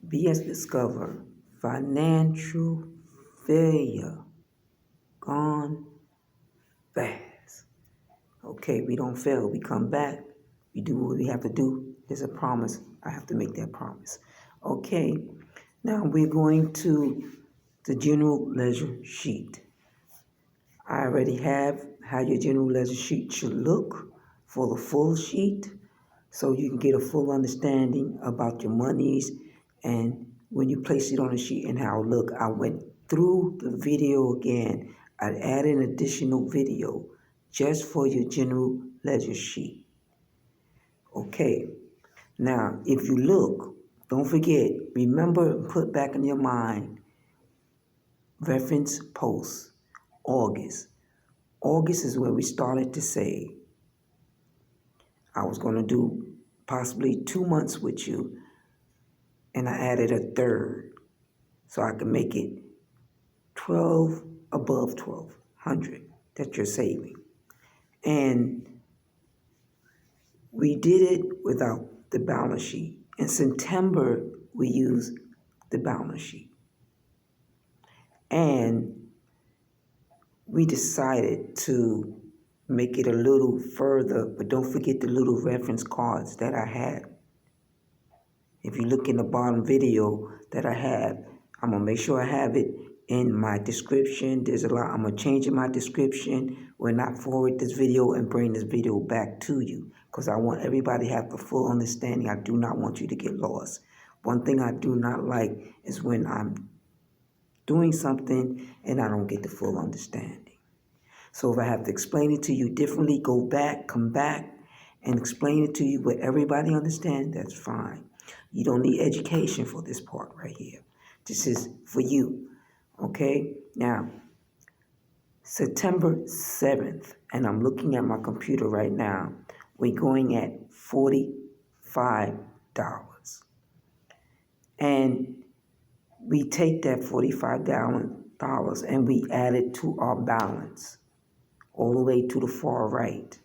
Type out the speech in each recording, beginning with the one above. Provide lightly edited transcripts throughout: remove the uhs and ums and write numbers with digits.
BS Discover, financial failure gone fast. Okay, we don't fail, we come back, we do what we have to do. There's a promise, I have to make that promise. Okay, now we're going to the general ledger sheet. I already have how your general ledger sheet should look for the full sheet, so you can get a full understanding about your monies and when you place it on a sheet and how it look. I went through the video again. I added an additional video just for your general ledger sheet. Okay, now if you look, don't forget, remember and put back in your mind, reference post, August. August is where we started to say, I was going to do possibly 2 months with you, and I added a third so I can make it 12 above 1200 that you're saving. And we did it without the balance sheet. In September, we used the balance sheet. And we decided to make it a little further, but don't forget the little reference cards that I had. If you look in the bottom video that I have, I'm going to make sure I have it in my description. There's a lot. I'm going to change in my description when I forward this video and bring this video back to you, because I want everybody to have the full understanding. I do not want you to get lost. One thing I do not like is when I'm doing something and I don't get the full understanding. So if I have to explain it to you differently, go back, come back, and explain it to you where everybody understands, that's fine. You don't need education for this part right here. This is for you, okay? Now, September 7th, and I'm looking at my computer right now, we're going at $45. And we take that $45 and we add it to our balance, all the way to the far right.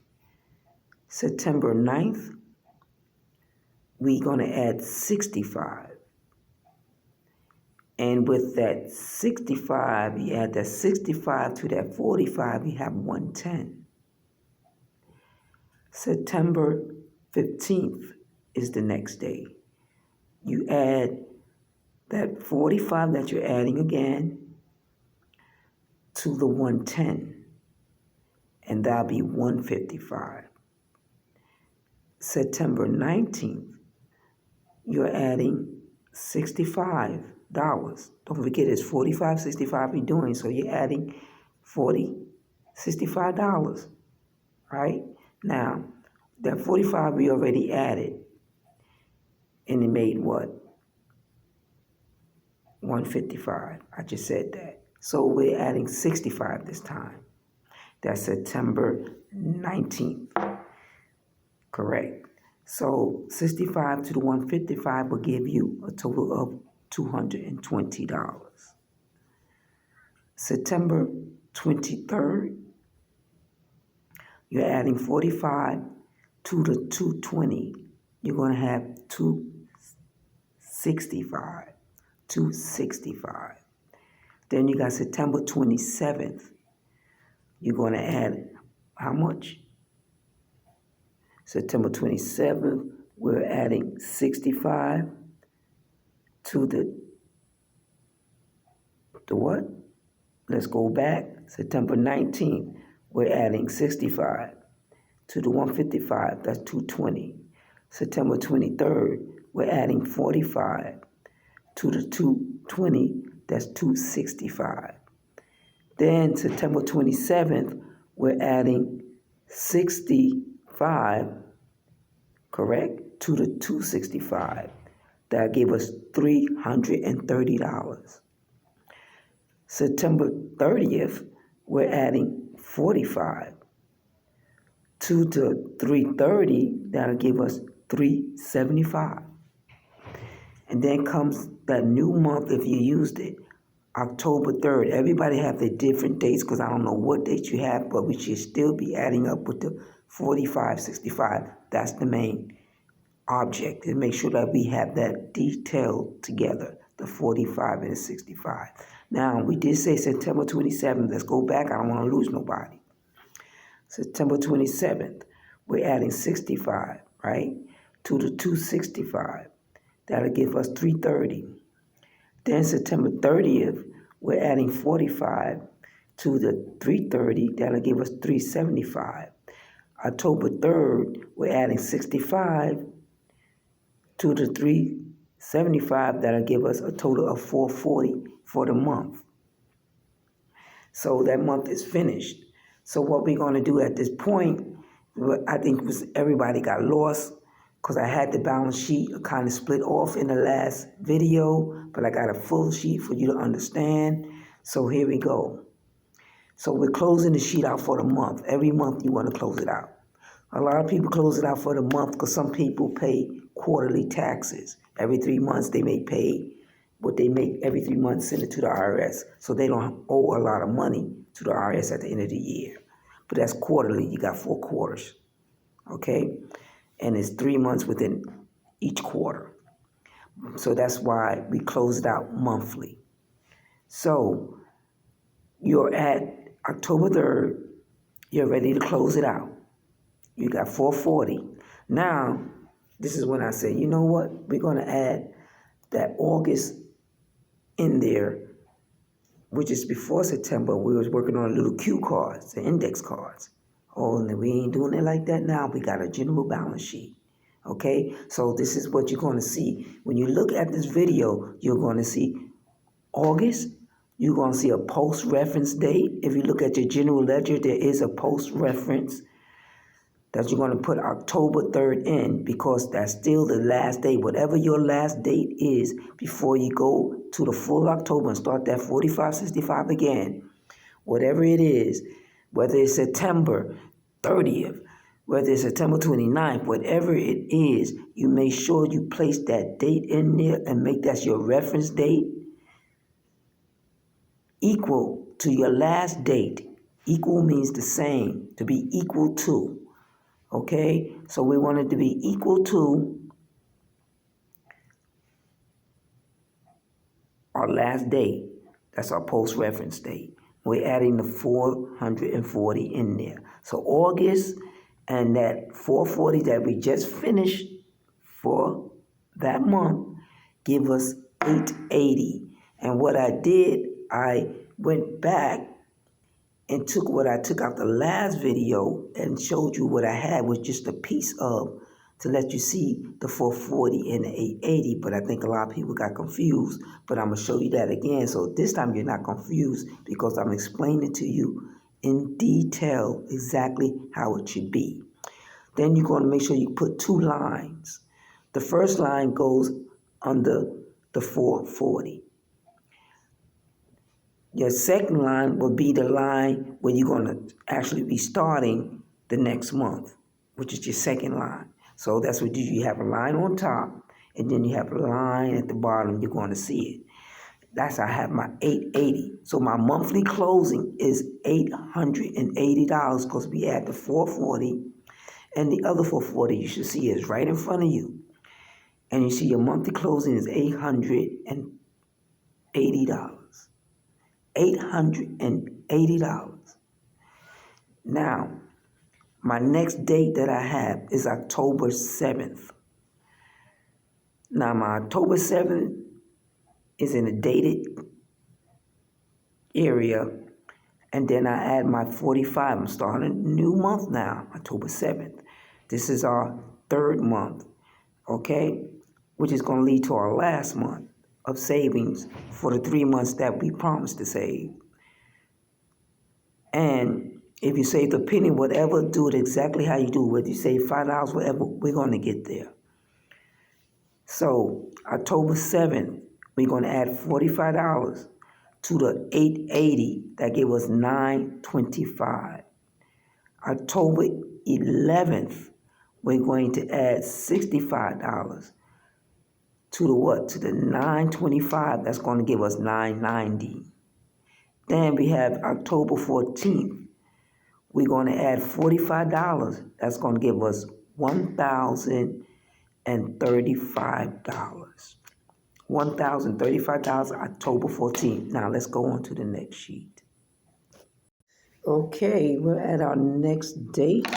September 9th, we're going to add 65. And with that 65, you add that 65 to that 45, you have 110. September 15th is the next day. You add that 45 that you're adding again to the 110, and that'll be 155. September 19th, you're adding $65. Don't forget, it's 45, 65 we're doing, so you're adding $65, right? Now, that 45 we already added, and it made what? 155. I just said that. So we're adding 65 this time. That's September 19th. Correct. So 65 to the 155 will give you a total of $220. September 23rd, you're adding 45 to the 220. You're going to have 265. Then you got September 27th. You're going to add how much? September 27th, we're adding 65 to the what? Let's go back. September 19th, we're adding 65 to the 155. That's 220. September 23rd, we're adding 45 to the 220. That's 265. Then September 27th, we're adding 65, correct, to the 265. That gave us $330. September 30th, we're adding 45 to the 330. That'll give us $375. And then comes that new month, if you used it, October 3rd. Everybody have their different dates because I don't know what dates you have, but we should still be adding up with the 45, 65. That's the main. object and make sure that we have that detailed together, the 45 and the 65. Now, we did say September 27th. Let's go back. I don't want to lose nobody. September 27th, we're adding 65, right, to the 265. That'll give us 330. Then September 30th, we're adding 45 to the 330. That'll give us 375. October 3rd, we're adding 65 to the 375. That'll give us a total of 440 for the month. So that month is finished. So what we're going to do at this point, I think everybody got lost because I had the balance sheet kind of split off in the last video, but I got a full sheet for you to understand. So here we go. So we're closing the sheet out for the month. Every month you want to close it out. A lot of people close it out for the month because some people pay quarterly taxes. Every 3 months they may pay what they make every 3 months, send it to the IRS. So they don't owe a lot of money to the IRS at the end of the year. But that's quarterly. You got 4 quarters. Okay? And it's 3 months within each quarter. So that's why we close it out monthly. So you're at October 3rd. You're ready to close it out. You got 440. Now, this is when I say, you know what? We're going to add that August in there, which is before September. We was working on little cue cards, the index cards. Oh, and we ain't doing it like that now. We got a general balance sheet. Okay? So this is what you're going to see. When you look at this video, you're going to see August. You're going to see a post-reference date. If you look at your general ledger, there is a post-reference that you're going to put October 3rd in because that's still the last day. Whatever your last date is before you go to the full October and start that 4565 again, whatever it is, whether it's September 30th, whether it's September 29th, whatever it is, you make sure you place that date in there and make that your reference date equal to your last date. Equal means the same, to be equal to. Okay, so we want it to be equal to our last date. That's our post-reference date. We're adding the 440 in there. So August and that 440 that we just finished for that month give us 880. And what I did, I went back and took what I took out the last video and showed you what I had was just a piece of, to let you see the 440 and the 880, but I think a lot of people got confused, but I'm going to show you that again. So this time you're not confused because I'm explaining to you in detail exactly how it should be. Then you're going to make sure you put 2 lines. The first line goes under the 440. Your second line will be the line where you're going to actually be starting the next month, which is your second line. So that's what you have a line on top, and then you have a line at the bottom. You're going to see it. That's how I have my 880. So my monthly closing is $880 because we add the 440, and the other 440 you should see is right in front of you. And you see your monthly closing is $880. $880. Now, my next date that I have is October 7th. Now, my October 7th is in a dated area, and then I add my 45. I'm starting a new month now, October 7th. This is our 3rd month, okay, which is going to lead to our last month of savings for the 3 months that we promised to save. And if you save a penny, whatever, do it exactly how you do. Whether you save $5, whatever, we're going to get there. So October 7th, we're going to add $45 to the 880. That gave us $925. October 11th, we're going to add $65 to the what? To the 925. That's going to give us $990. Then we have October 14th. We're going to add $45. That's going to give us $1,080. $1,035, October 14th. Now let's go on to the next sheet. Okay, we're at our next date.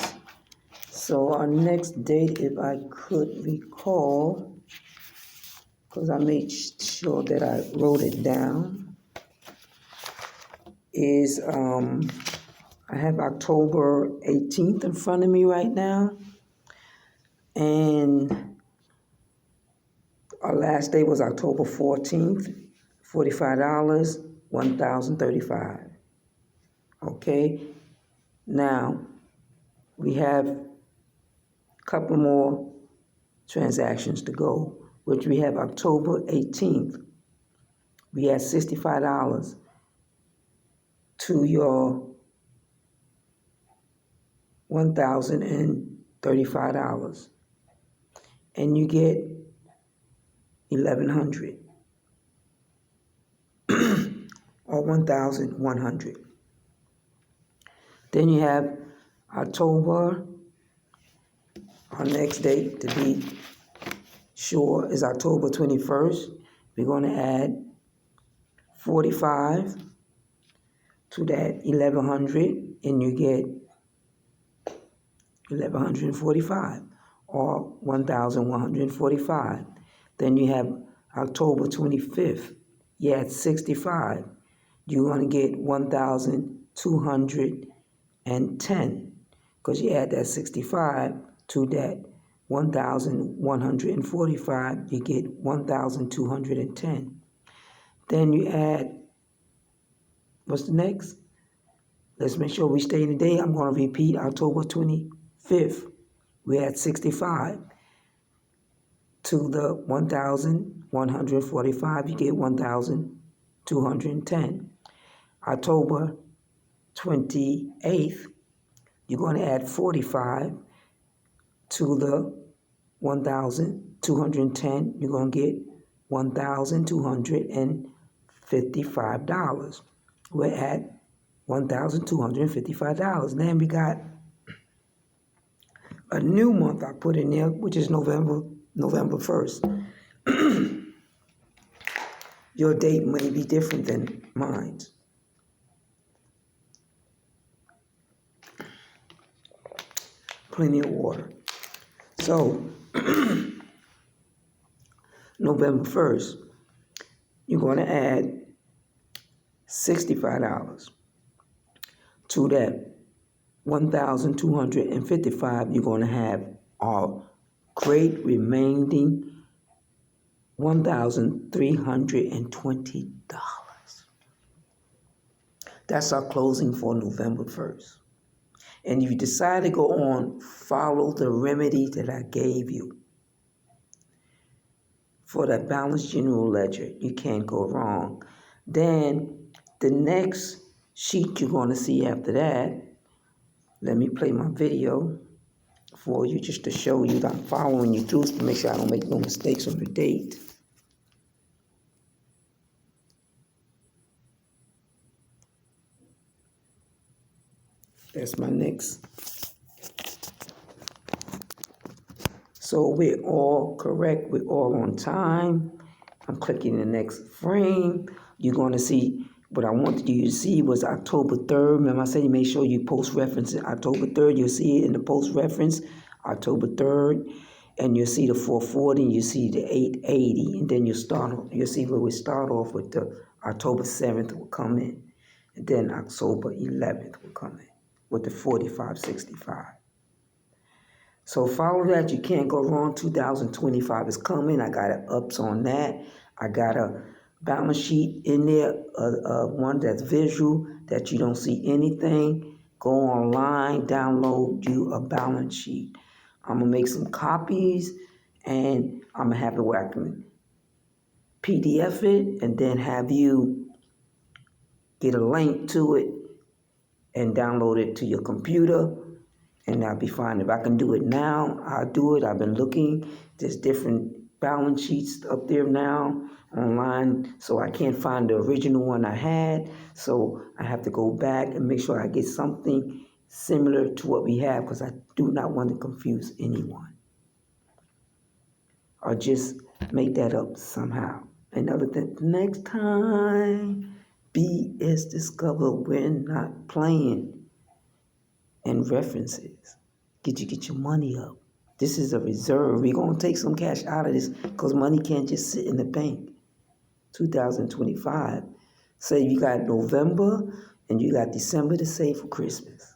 So our next date, if I could recall, because I made sure that I wrote it down, is I have October 18th in front of me right now. And our last day was October 14th, $45, $1,035. Okay, now we have a couple more transactions to go, which we have October 18th. We had $65 to your $1,035, and you get 1,100 or 1,100. Then you have October. Our next date, to be sure, is October 21st. We're going to add 45 to that 1,100, and you get 1,145 or 1,145. Then you have October 25th. You add 65. You're going to get 1,210, because you add that 65 to that 1,145, you get 1,210. Then you add, what's the next? Let's make sure we stay in the day. I'm going to repeat October 25th. We add 65 to the 1,145, you get 1,210. October 28th, you're going to add 45 to the 1,210. You're going to get $1,255. We're at $1,255. Then we got a new month I put in there, which is November 1st. Your date may be different than mine. Plenty of water. So, November 1st, you're going to add $65 to that 1,255. You're going to have our great remaining $1,320. That's our closing for November 1st. And if you decide to go on, follow the remedy that I gave you for that balanced general ledger. You can't go wrong. Then the next sheet you're going to see after that, let me play my video for you just to show you that I'm following you through, to make sure I don't make no mistakes on the date. That's my next. So we're all correct. We're all on time. I'm clicking the next frame. You're going to see what I wanted you to see was October 3rd. Remember I said you make sure you post reference it October 3rd. You'll see it in the post reference October 3rd. And you'll see the 440, and you see the 880. And then you'll see where we start off with the October 7th will come in. And then October 11th will come in with the 4565. So follow that. You can't go wrong. 2025 is coming. I got ups on that. I got a balance sheet in there, one that's visual, that you don't see anything. Go online, download you a balance sheet. I'm going to make some copies, and I'm going to have it where I can PDF it and then have you get a link to it and download it to your computer, and I'll be fine. If I can do it now, I'll do it. I've been looking. There's different balance sheets up there now online, so I can't find the original one I had. So I have to go back and make sure I get something similar to what we have, because I do not want to confuse anyone. or just make that up somehow. Another thing, next time BS Discover, we're not playing in references. Get your money up. This is a reserve. We're going to take some cash out of this because money can't just sit in the bank. 2025. Say you got November and you got December to save for Christmas.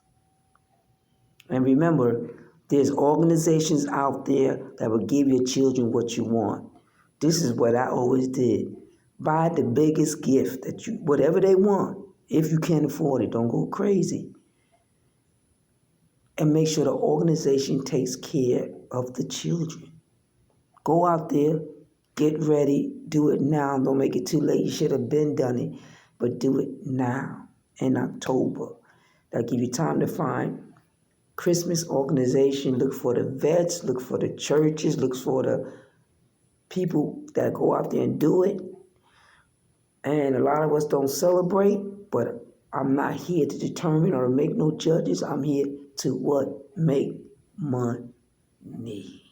And remember, there's organizations out there that will give your children what you want. This is what I always did. Buy the biggest gift that you, whatever they want. If you can't afford it, don't go crazy. And make sure the organization takes care of the children. Go out there, get ready, do it now. Don't make it too late. You should have been done it, but do it now in October. That'll give you time to find Christmas organization. Look for the vets, look for the churches, look for the people that go out there and do it. And a lot of us don't celebrate, but I'm not here to determine or to make no judges. I'm here to what? Make money.